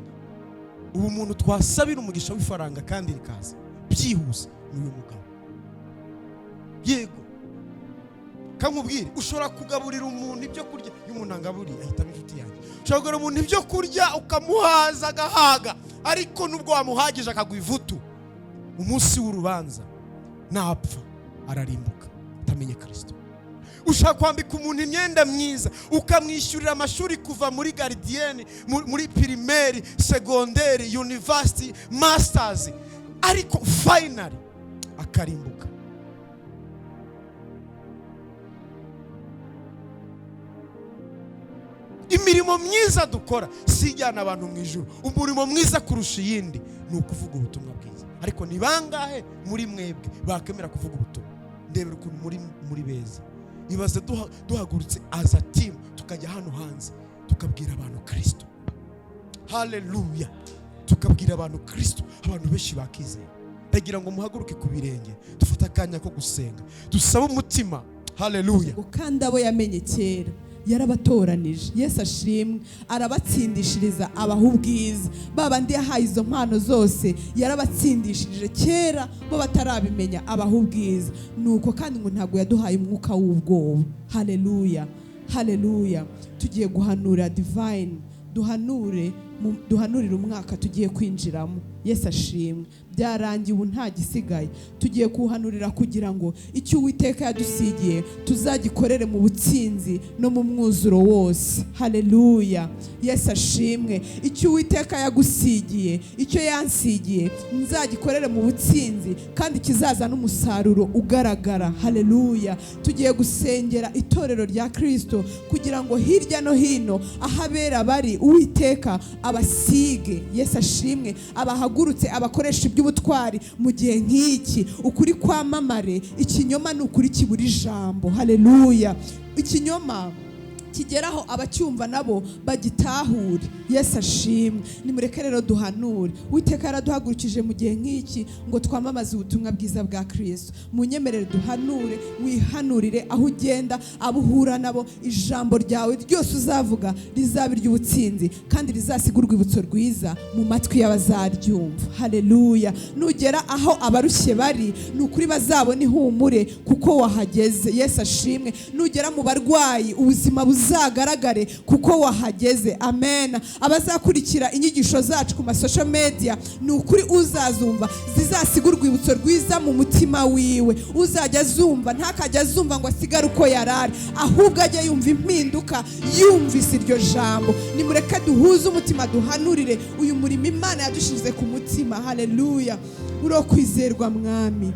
Ubu muntu twasabira umugisha w'ifaranga kandi rikaza byihuse n'uyu mugabo. Yego, kankubwire, ushobora kugaburira umuntu ibyo kurya. Iyo umuntu angaburiye ahitamo inshuti yanjye. Ushobora kugaburira umuntu ibyo kurya ukamuhaza agahaga, ariko nubwo wamuhagije akagwa ivutu, umunsi w'urubanza napfa ararimbuka atamenye Kristo. Ushaka kwambika umuntu imyenda myiza, ukamwishyurira amashuri kuva muri gardienne, muri primaire, secondaire, university, masters, ariko finally akarimbuka. Imirimo myiza dukora si ijyana abantu mu ijuru. Umurimo mwiza kurusha iyindi ni ukuvuga ubutumwa bwiza. Ariko ni bangahe muri mwebwe bakemera kuvuga ubutumwa? Ndebera ukuntu muri beza. Ibaze duhagurutse as a team tukajya hano hanze tukabwira abantu Kristo. Haleluya. Tukabwira abantu Kristo, abantu benshi bakizeye. Ndagira ngo muhaguruke ku birenge, dufata akanya ko gusenga, dusaba umutima. Haleluya. Kandi abo yamenye kera yarabatoranije. Yesu ashimwe. Arabatsindishiriza abaha ubwiza. Babandi yahaye izo mpano zose yarabatsindishirije kera bo batarabimenya abaha ubwiza. Nuko kandi ngo ntago yaduhaye umwuka w'ubwoba. Haleluya, haleluya. Tugiye guhanura divine, duhanurira umwaka tugiye kwinjiramo. Yesu ashimwe. Byarangiye, ubu nta gisigaye. Tugiye kuhanurira kugira ngo icyo Uwiteka yadusigiye tuzagikorere mu butsinzi no mu mwuzuro wose. Haleluya. Yesu ashimwe. Icyo Uwiteka yagusigiye, icyo yansigiye, nzagikorere mu butsinzi kandi kizaza n'umusaruro ugaragara. Haleluya. Tugiye gusengera itorero rya Kristo kugira ngo hirya no hino ahabera bari Uwiteka abasige. Yesu ashimwe. Abahagurutse abakoresha iby'ubutwari mu gihe nk'iki. Ukuri kwamamare, ikinyoma ni ukuri kibura ijambo. Haleluya. Ikinyoma kigeraho abacyumva nabo bagitahure. Yesu ashimwe. Nimureke rero duhanure. Uwiteka yaraduhagurukije mu gihe nk'iki ngo twamamaze ubutumwa bwiza bwa Kristo. Munyemerere duhanure, wihanurire aho ugenda, abo uhura nabo. Ijambo ryawe ryose uzavuga rizaba iry'ubutsinzi kandi rizasiga urwibutso rwiza mu matwi y'abazaryumva. Haleluya. Nugera aho abarushye bari, ni ukuri bazabona ihumure kuko wahageze. Yesu ashimwe. Nugera mu barwayi, ubuzima buzagaragare kuko wahageze. Amen. Abazakurikira inyigisho zacu ku masocial media, ni ukuri uzazumva zizasiga urwibutso rwiza mu mutima wiwe. Uzajya azumva ntakajya azumva ngo asigare uko yarari, ahubwo ajya yumva impinduka yumvise iryo jambo. Nimureke duhuze umutima duhanurire uyu murimo Imana yadushize ku mutima. Haleluya. Uro kwizerwa Mwami.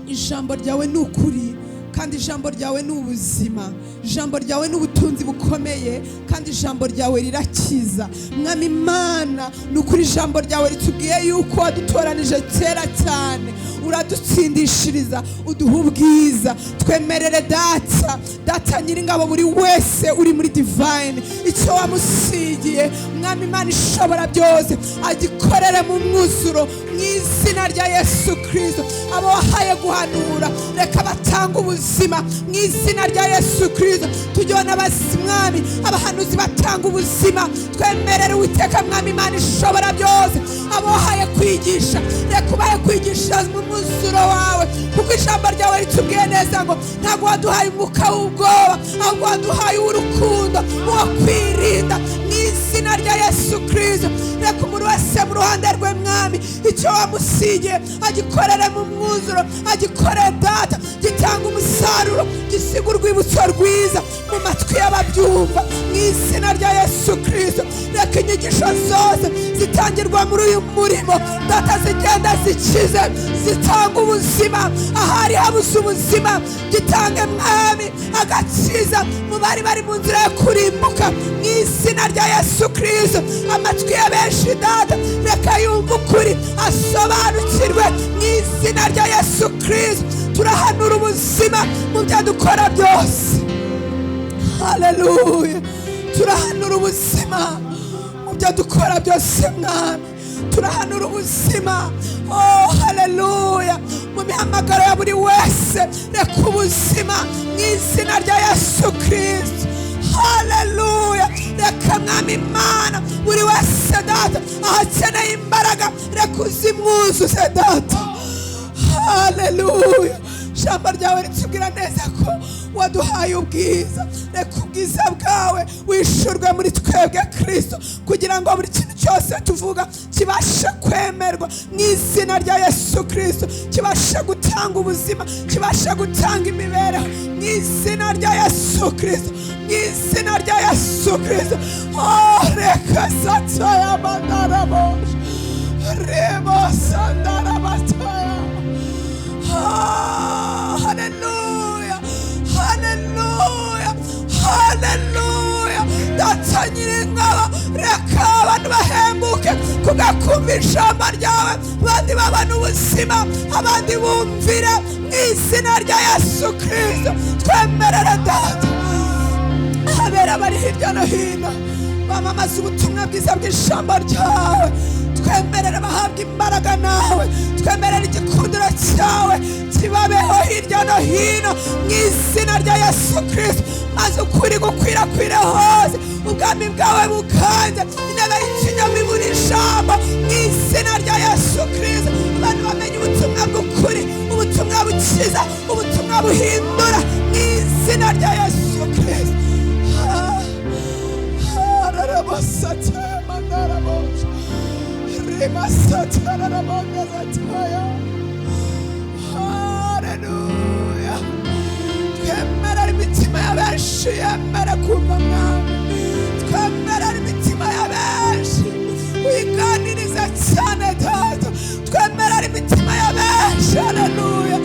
Ijambo ryawe ni ukuri kandi ijambo ryawe ni ubuzima. Ijambo ryawe ni ubutunzi bukomeye kandi ijambo ryawe rirakiza. Mwami Imana, ni ukuri ijambo ryawe ritubwiye yuko wadutoranije kera cyane, uradutsindishiriza, uduha ubwiza. Twemerere data nyiringabo, buri wese uri muri divine, icyo wamusigiye Mwami Imana ishobora byose agikorere mu mwuzuro mu izina rya Yesu Kristo. Abo wahaye guhanura, reka batanga ubuzima mu izina rya Yesu Kristo. Tujyona Mwami abahanuzi batanga ubuzima. Twemerere Uwiteka Mwami Imana ishobora byose abo wahaye kwigisha, reka ubahe kwigisha mu mwuzuro wawe, kuko ijambo ryawe ritubwiye neza ngo ntabwo waduhaye umwuka w'ubwoba, ahubwo waduhaye urukundo, uwo kwirinda. Mu izina rya Yesu Kristo, reka umuntu wese mu ruhande rwe Mwami icyo wamusigiye agikorere mu mwuzuro, agikorere data, gitanga umusaruro, gisiga urwibutso rwiza mu matwi y'ababyumva. Mu izina rya Yesu Kristo, reka inyigisho zose zitangirwa muri uyu murimo data zigenda zikize, zitanga ubuzima ahari habuze ubuzima, gitange Mwami agakiza mu bari mu nzira yo kurimbuka. Mu izina rya Yesu Kristo, amatwi ya benshi data reka yumve ukuri, asobanukirwe. Mu izina rya Yesu Kristo, turahanura ubuzima mu byo dukora byose. Haleluya. Turahanura ubuzima mu byo dukora byose Mwami. Turahanura ubuzima. Oh haleluya. Mu mihamagaro ya buri wese reka ubuzima mu izina rya Yesu Kristo. Haleluya. Reka Mwami Imana buri wese data ahakeneye imbaraga, reka uzimwuzuze data. Haleluya. Ijambo ryawe ritubwira neza ko waduhaye ubwiza. Reka ubwiza bwawe wishurwe muri twebwe Kristo, kugira ngo buri kintu cyose tuvuga kibashe kwemerwa mu izina rya Yesu Kristo, kibashe gutanga ubuzima, kibashe gutanga imibereho mu izina rya Yesu Kristo, mu izina rya Yesu Kristo. Reka sataya mandarabosha reba sandara bataya. Haleluya, haleluya, haleluya. Data Nyiringabo, reka abantu bahembuke kugakumva ijambo ryawe, abandi babana ubuzima, abandi bumvire mu izina rya Yesu Kristo. Twemerere Data abera bari hirya no hino bamamaza ubutumwa bwiza bw'ijambo ryawe, twemerere bahabwa imbaraga nawe, twemerere igikundiro cyawe kibabeho hirya no hino mu izina rya Yesu Kristo, maze ukuri gukwirakwira hose, ubwami bwawe bukanje, intebe y'ikinyoma ibura ijambo mu izina rya Yesu Kristo. Abantu bamenye ubutumwa bw'ukuri, ubutumwa bukiza, ubutumwa buhindura mu izina rya Yesu Kristo. Haleluya. Twemerera imitima y'abenshi yemere kumva Mwami, twemerera imitima y'abenshi wiganiriza cyane Data, twemerera imitima y'abenshi. Haleluya.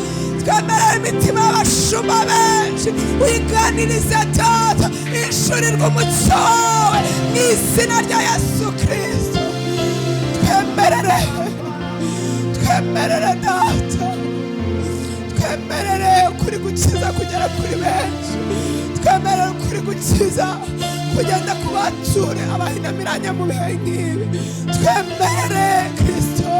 Twemerera imitima y'abashumba benshi wiganiriza Data, ishurirwa umucyo wawe mu izina rya Yesu Kristo. Twemerere, twemerere Data, twemerere ukuri gukiza kugera kuri benshi, twemerere ukuri gukiza kugenda ku bature abahinamiranye mu bihe nk'ibi. Twemerere Kristo,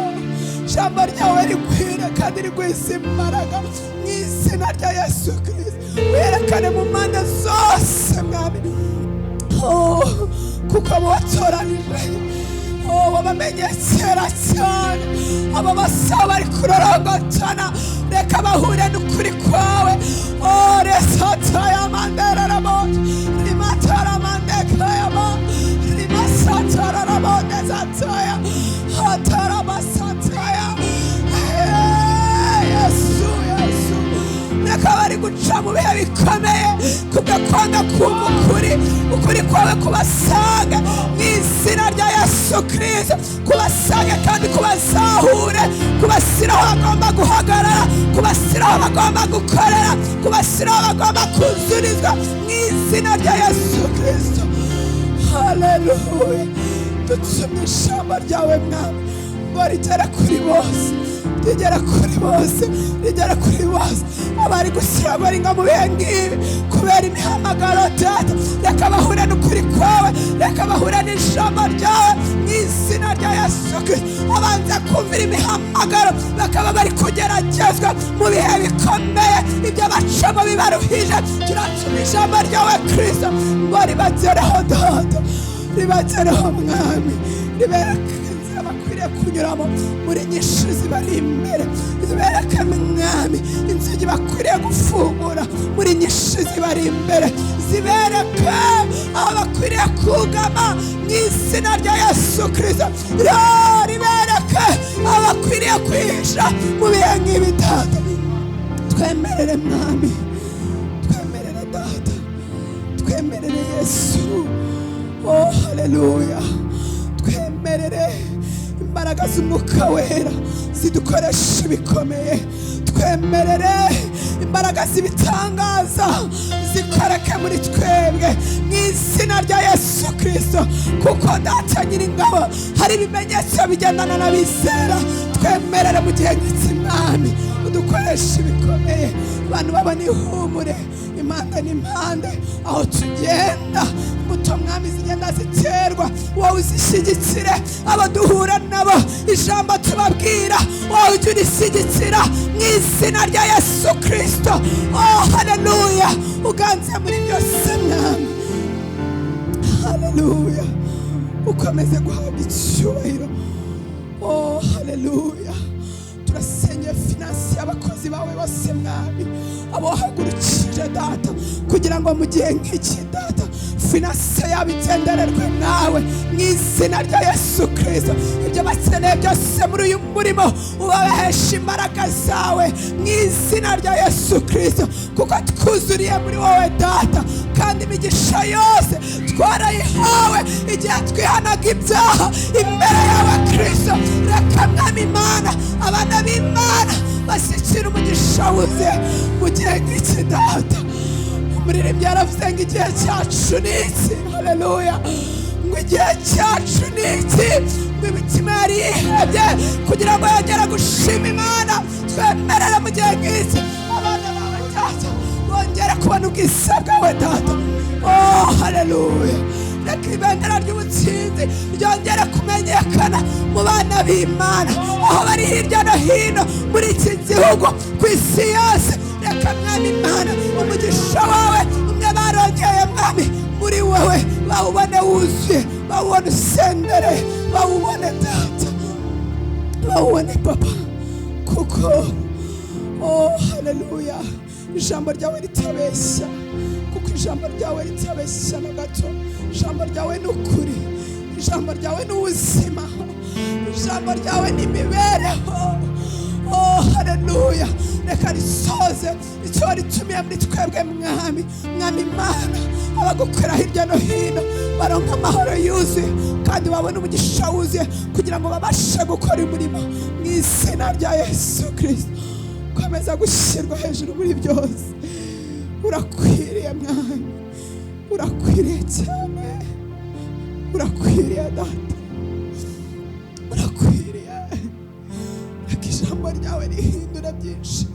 ijambo ryawe rikwire kandi rigwize imbaraga mu izina rya Yesu Kristo. Werekane mu mpande zose Mwami, kuko abo watoranije wabamenye kera cyane, abo basaba bari kurorongotana, reka bahure n'ukuri kwawe. Resataya mandarabot rimatara mandekayama rimasatara rabode zataya hatara basataya. Yesu, Yesu, reka bari guca mu bihe bikomeye kugakwanga kumva ukuri kwawe kubasanga mu izina rya Yesu Kristo, kubasanga kandi kubazahure, kubashyiraho bagomba guhagarara, kubashyiraho bagomba gukorera, kubashyiraho bagomba kuzurizwa mu izina rya Yesu Kristo. Haleluya. Dutumye ijambo ryawe Mwami ngo rigere kuri bose, rigera kuri bose, rigera kuri bose. Abari gushyira baringa mu bihe nk'ibi kubera imihamagaro Data, reka bahure n'ukuri kwawe, reka bahure n'ijambo ryawe mu izina rya Yesu Kristo. Abanza kumvira imihamagaro bakaba bari kugeragezwa mu bihe bikomeye, ibyo bacamo bibaruhije. Turatuma ijambo ryawe Kristo ngo ribagereho Data, ribagereho Mwami, ribereke bakwiriye kunyuramo, muri nyinshi zibari imbere, zibereke Mwami inzugi bakwiriye gufungura, muri nyinshi zibari imbere, zibereke aho bakwiriye kugama mu izina rya Yesu Kristo. Ribereke aho bakwiriye kwihisha mu bihe nk'ibi Data. Twemerere Mwami, twemerere Data, twemerere Yesu. Haleluya. Twemerere imbaraga z'Umwuka Wera zidukoresha ibikomeye. Twemerere imbaraga z'ibitangaza zikoreke muri twebwe mu izina rya Yesu Kristo, kuko Data Nyiringabo hari ibimenyetso bigendana n'abizera. Twemerere mu gihe nk'iki Mwami udukoresha ibikomeye, abantu babona ihumure impande n'impande aho tugenda. Imbuto Mwami zigenda ziterwa, wowe uzishyigikire. Abaduhura nabo ijambo tubabwira, wowe ujye urishyigikira mu izina rya Yesu Kristo. Haleluya. Uganze muri byose Mwami. Haleluya. Ukomeze guhabwa icyubahiro. Haleluya. turasenyeye finansi y'abakozi bawe bose mwami, abo wahagurukije data kugira ngo mu gihe nk'iki data finansi yabo igendererwe nawe mu izina rya Yesu Kristo. Ibyo bakeneye byose muri uyu murimo ubabahesha imbaraga zawe mu izina rya Yesu Kristo, kuko twuzuriye muri wowe data, kandi imigisha yose twarayihawe igihe twihanaga ibyaha imbere yawe Kristo. Reka mwami Imana, abana b'Imana bashyikira umugisha wuzuye mu gihe nk'iki data. Umuririmbyi yaravuze ngo igihe cyacu ni iki, haleluya, ngo igihe cyacu ni iki, ngo imitima yari yihebye kugira ngo yongere gushima Imana. Twemerere mu gihe nk'iki abana bawe data bongere kubona ubwiza bwawe data. Oh haleluya, reka ibendera ry'ubutsinzi ryongere kumenyekana mu bana b'Imana aho bari hirya no hino muri iki gihugu, ku isi yose. Reka mwami Imana umugisha wawe umwe barongeye mwami muri wowe bawubone wuzuye, bawubone usendereye, bawubone data, bawubone papa, kuko oh haleluya ijambo ryawe ritabeshya, kuko ijambo ryawe ritabeshya na gato. Ijambo ryawe ni ukuri, ijambo ryawe ni ubuzima, ijambo ryawe ni imibereho. Oh haleluya, reka risoze icyo waritumiye muri twebwe mwami, mwami Imana. Abagukora hirya no hino baronka amahoro yuzuye kandi babone umugisha wuzuye kugira ngo babashe gukora umurimo mu izina rya Yesu Kristo. Komeza gushyirwa hejuru muri byose. Urakwiriye mwami, urakwiriye cyane, urakwiriye data, urakwiriye. Reka ijambo ryawe rihindura byinshi,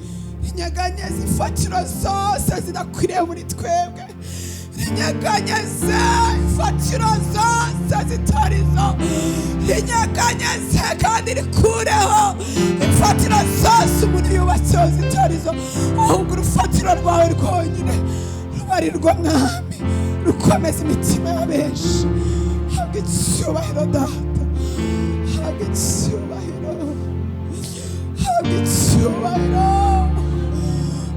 rinyeganyeze imfatiro zose zidakwiriye muri twebwe, rinyeganyeze imfatiro zose zitari zo, rinyeganyeze kandi rikureho imfatiro zose umuntu yubatseho zitari zo, ahubwo urufatiro rwawe rwonyine ruba ari rwo mwami, rukomeza imitima ya benshi. Habwa icyubahiro data, habwa icyubahiro, habwa icyubahiro.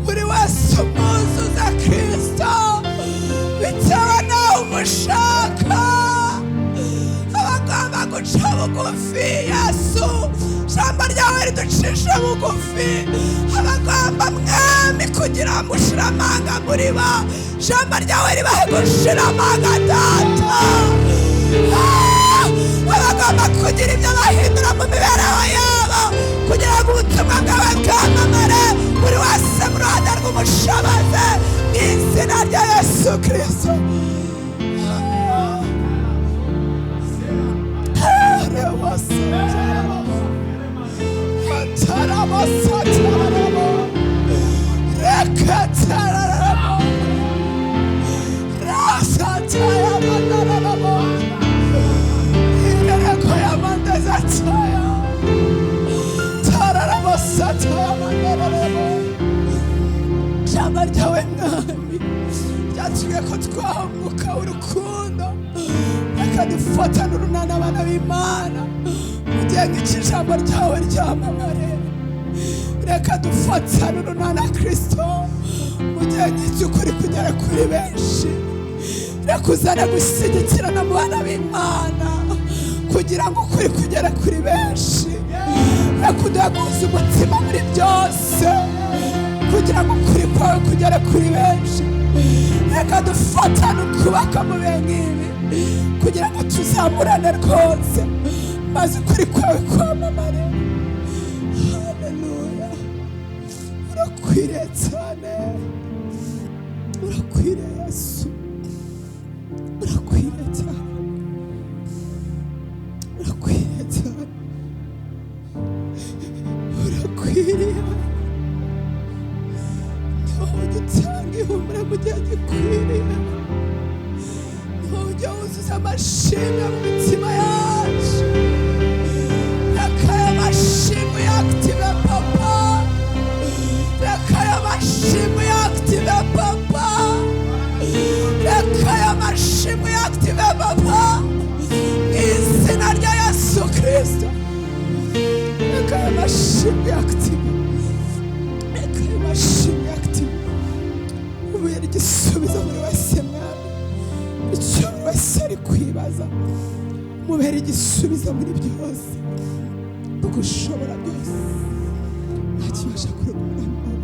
Buri wese umuzuza Kristo bitewe nawe umushaka, abagomba guca bugufi Yesu. Ijambo ryawe riducisha bugufi, abagomba mwami kugira ngo ushire amanga muri bo. Ijambo ryawe ribahe gushira amanga data. Abagomba kugira ibyo bahindura mu mibereho yabo kugira ngo ubutumwa bwawe bwamamare buri wese mu ruhande rw'umushobozi mu izina rya Yesu Kristo. Ijambo ryawe mwami ryatuye ko twaha umwuka w'urukundo, reka dufatane urunana abana b'Imana mu gihe nk'iki ijambo ryawe ryamamare. Reka dufatane urunana Kristo mu gihe nk'iki ukuri kugera kuri benshi. Reka uzane gushyigikirana mu bana b'Imana kugira ngo ukuri kugera kuri benshi. Reka uduhaguze umutima muri byose kugira ngo ukuri kwawe kugera kuri benshi. Reka dufatane ukubaka mu bihe nk'ibi kugira ngo tuzamurane rwose maze ukuri kwawe kwamamare. Haleluya, urakwiriye cyane, urakwiriye Yesu, urakwiriye cyane, urakwiriye cyane, urakwiriye. Dutanga ihumure mu gihe gikwiriye, ntujya wuzuza amashimwe mu mitima yacu. Reka aya mashimwe yakitive papa, reka aya mashimwe yakitive papa, reka aya mashimwe yakitive papa mu izina rya Yesu Kristo. reka ayo mashimwe active, reka ayo mashimwe active. Ubere igisubizo buri wese mwami, icyo buri wese ari kwibaza, mubere igisubizo muri byose, kuko ushobora byose, ntakibasha kureka umurimo wawe.